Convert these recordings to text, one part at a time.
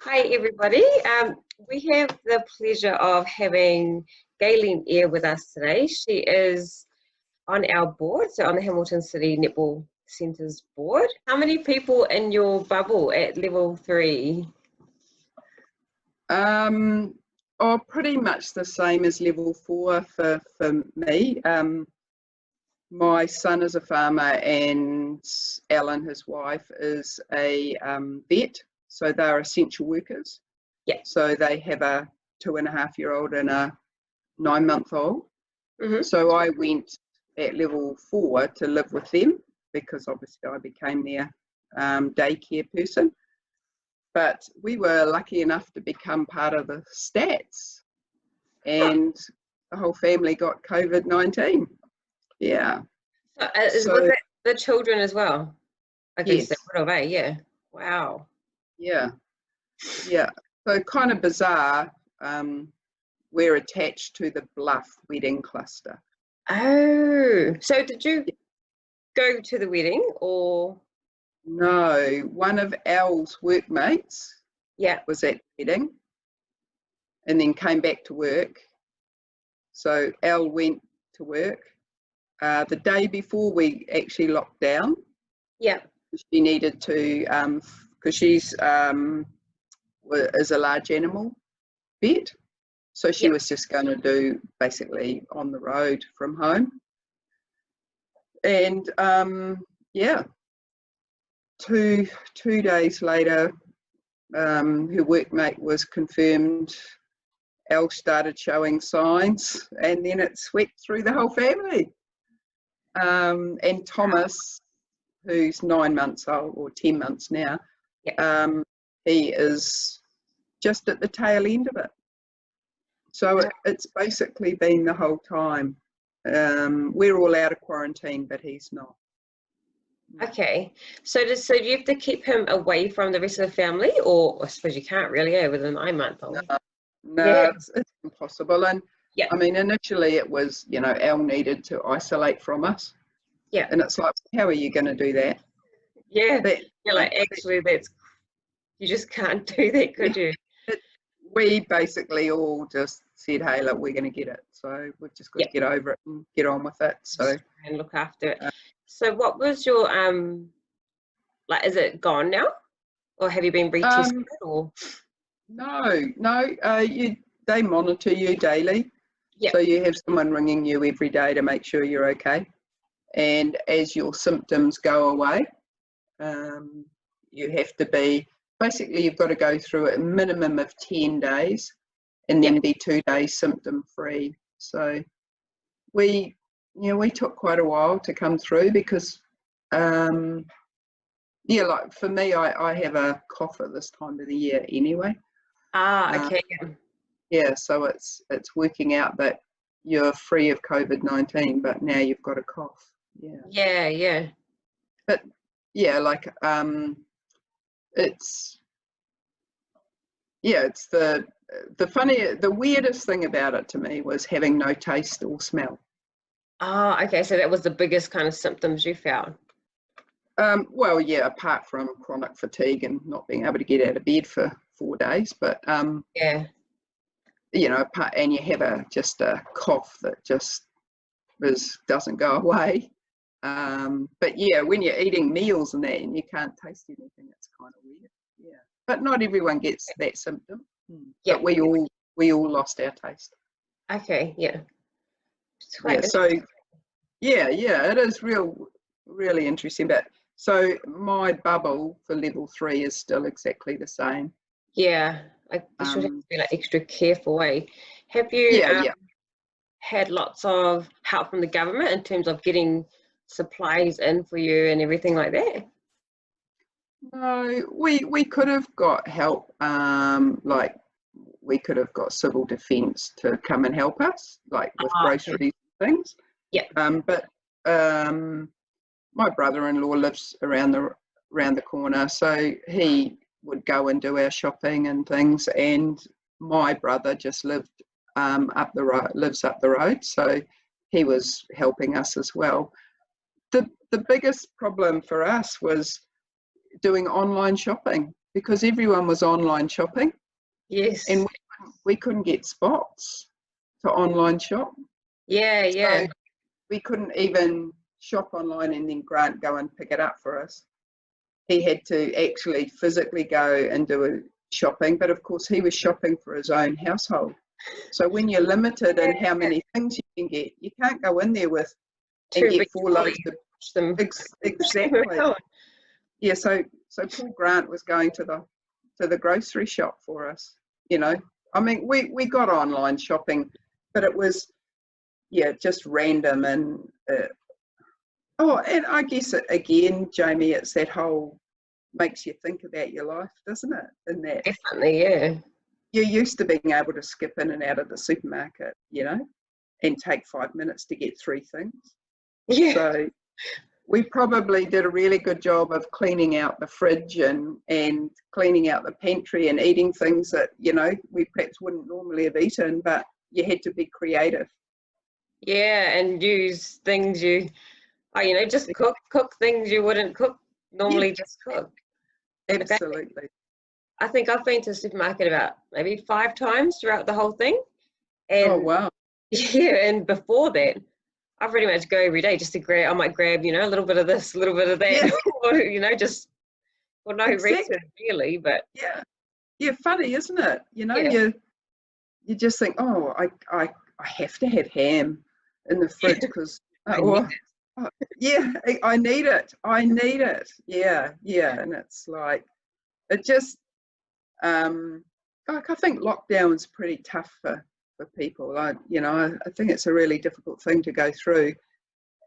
Hi everybody. We have the pleasure of having Gaylene Eyre with us today. She is on our board, so on the Hamilton City Netball Centre's board. How many people in your bubble at level 3? Pretty much the same as level 4 for me. My son is a farmer and Alan, his wife, is a vet, so they're essential workers. Yeah. So they have a 2.5-year-old and a 9-month-old. Mm-hmm. So I went at level 4 to live with them because obviously I became their daycare person. But we were lucky enough to become part of the stats, and the whole family got COVID-19. Yeah. Was it the children as well? I guess Yes. that would have, eh? Yeah. Wow. Yeah. Yeah. So kind of bizarre. We're attached to the Bluff wedding cluster. Oh, so did you go to the wedding or? No, one of Al's workmates was at the wedding and then came back to work. So Al went to work the day before we actually locked down. Yeah. She needed to, because she's is a large animal vet, so she was just going to do basically on the road from home. And yeah, two days later, her workmate was confirmed. Al started showing signs, and then it swept through the whole family. And Thomas, who's 9 months old, or 10 months now, he is just at the tail end of it. So it's basically been the whole time. We're all out of quarantine, but he's not. Okay, so do you have to keep him away from the rest of the family, or I suppose you can't really, with a 9-month-old? No, it's impossible. And I mean, initially it was, Al needed to isolate from us. Yeah. And it's like, how are you going to do that? Yeah. You're like, actually, you just can't do that, could you? We basically all just said, hey, look, we're going to get it. So we've just got to get over it and get on with it. So and look after it. So what was your, is it gone now? Or have you been retested? No. They monitor you daily. Yeah. So you have someone ringing you every day to make sure you're okay. And as your symptoms go away, you have to be, basically you've got to go through a minimum of 10 days and then be 2 days symptom free. So we took quite a while to come through because, like for me, I have a cough at this time of the year anyway. Okay. Yeah, so it's working out that you're free of COVID-19, but now you've got a cough. Yeah. But yeah, like it's the weirdest thing about it to me was having no taste or smell. Okay, so that was the biggest kind of symptoms you found. Well, yeah, apart from chronic fatigue and not being able to get out of bed for 4 days, but and you have just a cough that just doesn't go away. But yeah, when you're eating meals and that and you can't taste anything, it's kind of weird. Yeah, but not everyone gets that symptom. Yeah, but we all lost our taste. Okay, yeah. So it is really interesting. But so my bubble for level 3 is still exactly the same. Yeah, you should have to be extra careful, eh? Have you had lots of help from the government in terms of getting supplies in for you and everything like that? No, we could have got help, we could have got civil defence to come and help us, with groceries and things. Yeah. But my brother-in-law lives around the corner, so he would go and do our shopping and things. And my brother just lives up the road, so he was helping us as well. The biggest problem for us was doing online shopping. because everyone was online shopping. Yes. And we couldn't get spots to online shop. Yeah, yeah. So we couldn't even shop online and then Grant go and pick it up for us. He had to actually physically go and do a shopping, but of course he was shopping for his own household. So when you're limited in how many things you can get, you can't go in there with and get 4 loads of them. Exactly. Yeah, so poor Grant was going to the grocery shop for us, you know. I mean, we got online shopping, but it was, yeah, just random. And and I guess again, Jamie, it's that whole makes you think about your life, doesn't it? In that, definitely, yeah. You're used to being able to skip in and out of the supermarket, you know, and take 5 minutes to get 3 things. Yeah. So we probably did a really good job of cleaning out the fridge and cleaning out the pantry and eating things that, you know, we perhaps wouldn't normally have eaten, but you had to be creative. Yeah, and use things you know, just cook things you wouldn't cook normally. Yeah. Just cook. Absolutely. I think I've been to the supermarket about maybe 5 times throughout the whole thing. And oh wow. Yeah, and before that, I pretty much go every day just to grab. I might grab, you know, a little bit of this, a little bit of that, yeah. or, you know, just for no reason really. But yeah, funny, isn't it? You know, you just think, oh, I have to have ham in the fridge because I need it. Yeah, and it's like it just like I think lockdown's pretty tough for people. I think it's a really difficult thing to go through,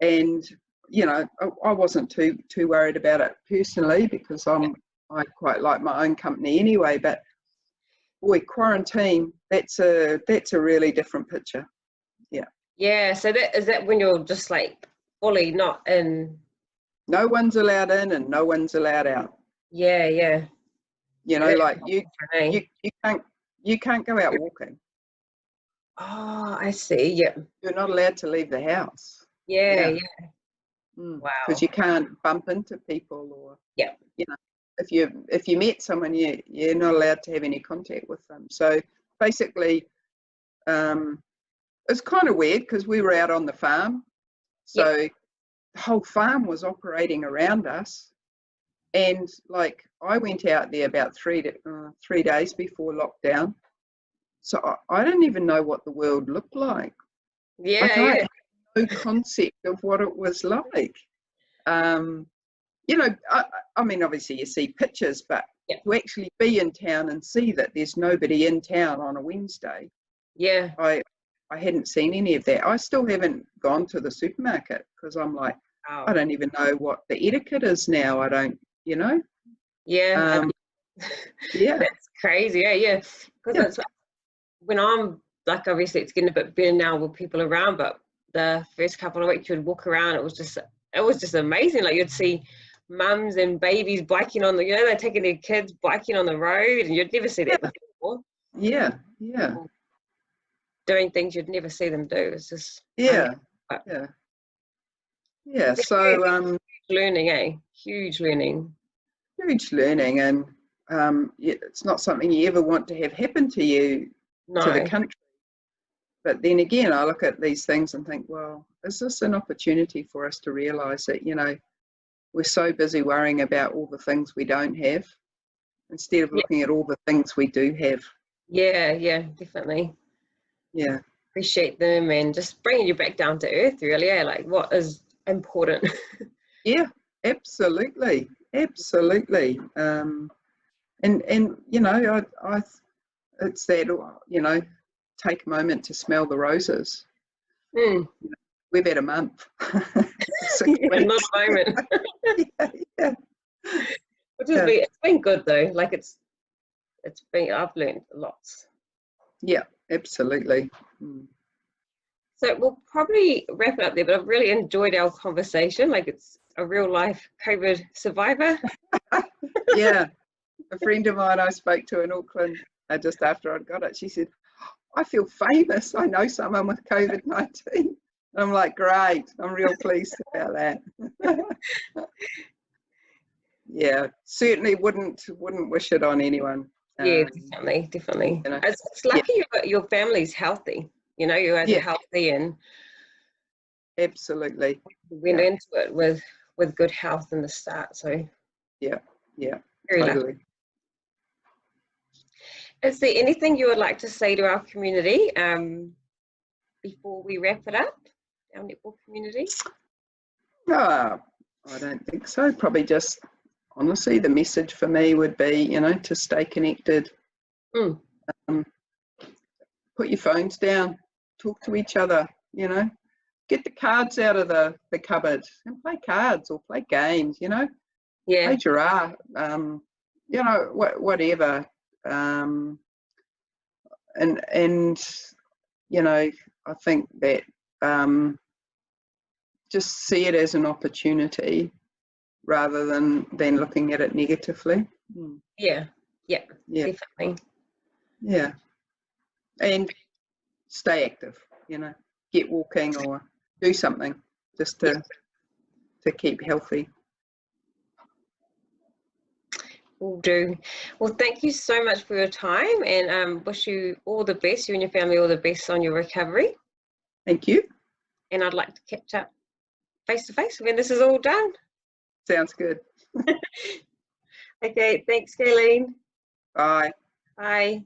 and you know, I wasn't too worried about it personally because I quite like my own company anyway. But boy, quarantine, that's a really different picture. Yeah, so that when you're just like fully not in. No one's allowed in and no one's allowed out. Yeah. You know, like you can't go out walking. Oh, I see. Yeah. You're not allowed to leave the house. Yeah. Wow. Because you can't bump into people or you know, if you met someone, you're not allowed to have any contact with them. So basically, it's kind of weird because we were out on the farm, so the whole farm was operating around us, and like I went out there about 3 days before lockdown, so I didn't even know what the world looked like. I had no concept of what it was like. You know, I mean, obviously you see pictures, but to actually be in town and see that there's nobody in town on a Wednesday, I hadn't seen any of that. I still haven't gone to the supermarket because I'm like, I don't even know what the etiquette is now. I don't, you know. Yeah. That's crazy. Yeah. Because that's when I'm like, obviously it's getting a bit better now with people around, but the first couple of weeks you'd walk around, it was just amazing. Like you'd see mums and babies biking on the, you know, they're taking their kids biking on the road, and you'd never see that before. Yeah. Doing things you'd never see them do. It's just So learning, huge learning. Huge learning, and it's not something you ever want to have happen to you to the country. But then again, I look at these things and think, well, is this an opportunity for us to realise that, you know, we're so busy worrying about all the things we don't have instead of looking at all the things we do have. Yeah, definitely. Yeah. Appreciate them and just bringing you back down to earth, really. Like what is important. Yeah, absolutely. And you know, I it's that, you know, take a moment to smell the roses. You know, we've had a month. Not a moment. yeah. It's been good though. Like I've learned lots. Yeah, absolutely. So we'll probably wrap it up there, but I've really enjoyed our conversation. Like it's a real life COVID survivor. Yeah. A friend of mine I spoke to in Auckland just after I'd got it, she said, I feel famous. I know someone with COVID-19. And I'm like, great. I'm real pleased about that. yeah, certainly wouldn't wish it on anyone. Yeah, definitely. You know, It's lucky your family's healthy. You know, you guys are yeah, healthy and absolutely. went into it with good health in the start. So Yeah, very lucky. totally. Is there anything you would like to say to our community before we wrap it up, our netball community? I don't think so. Probably just, honestly, the message for me would be, you know, to stay connected. Put your phones down, talk to each other, you know, get the cards out of the cupboard and play cards or play games, you know, play giraffe, you know, whatever. And you know, I think that just see it as an opportunity rather than looking at it negatively. Yeah, definitely. Yeah, and stay active, you know, get walking or do something just to keep healthy. Will do. Well, thank you so much for your time, and wish you all the best, you and your family all the best on your recovery. Thank you. And I'd like to catch up face to face when this is all done. Sounds good. Okay, thanks, Gaylene. Bye. Bye.